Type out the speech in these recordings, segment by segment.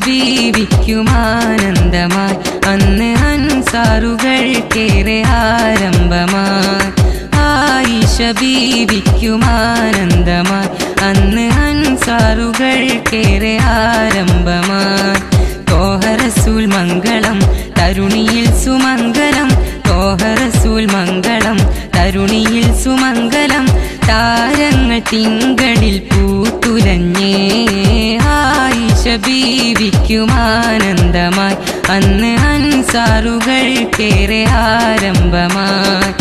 ബീവിക്കും ആനന്ദമായി അന്ന് അൻസാറുകൾക്കേറെ ആരംഭമായി ആയിഷ ബീവിക്കും ആനന്ദമായി അന്ന് അൻസാറുകൾക്കേറെ ആരംഭമായി തോഹ റസൂൽ മംഗളം തരുണിയിൽ സുമംഗളം തോഹ റസൂൽ മംഗളം തരുണിയിൽ സുമംഗളം താരങ്ങൾ തിങ്കളിൽ പൂത്തുലഞ്ഞേ ആയിഷ ബീവിക്കും ആനന്ദമായി അന്ന് അൻസാറുകൾക്കേറെ ആരംഭമായി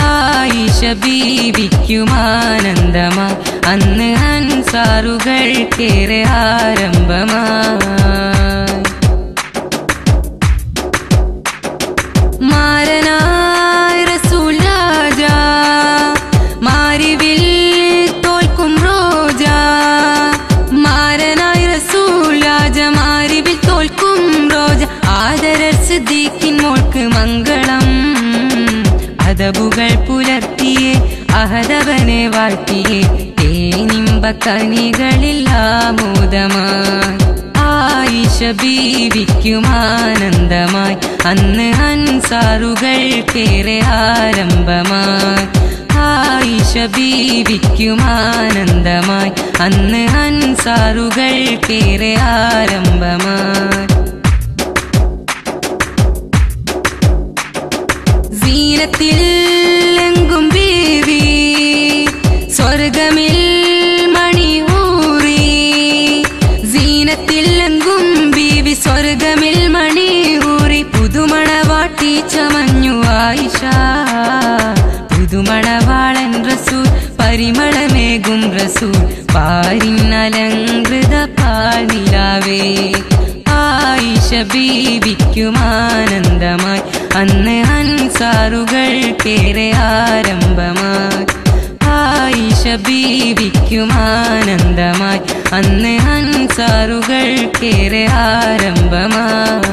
ആയിഷ ബീവിക്കും ആനന്ദമായി അന്ന് അൻസാറുകൾക്കേറെ ആരംഭമായി മാരനായ റസൂൽ രാജ മാരിവിൽ തോൽക്കും റോജ മാരനായ റസൂൽ രാജ മാരിവിൽ തോൽക്കും റോജ ആദരർ സിദ്ദീഖിൻ മോൾക്ക് മംഗളം അദബുകൾ പുലർത്തിയേ അഹദവനെ വാഴ്ത്തിയേ തേനിമ്പക്കനികളിൽ ആമോദമായി ആയിഷ ബീവിക്കും ആനന്ദമായി അന്ന് അൻസാറുകൾക്കേറെ ആരംഭമായി ആയിഷ ബീവിക്കും ആനന്ദമായി അന്ന് അൻസാറുകൾക്കേറെ ആരംഭമായി സീനത്തിൽ എങ്കും ബീവി സ്വർഗമിൽ മണിയൂറി സീനത്തിൽ എങ്കും ബീവി സ്വർഗമിൽ മണിയൂറി പുതുമണവാട്ടി ചമഞ്ഞു ആയിഷ പുതുമണവാളൻ റസൂൽ പരിമളമേകും റസൂൽ പാരിന്നലങ്കൃത പാൽനിലാവേ ആയിഷ ബീവിക്കും ആനന്ദമായി അന്ന് അൻസാറുകൾക്കേറെ ആരംഭമായി ആയിഷ ബീവിക്കും ആനന്ദമായി അന്ന് അൻസാറുകൾക്കേറെ ആരംഭമായി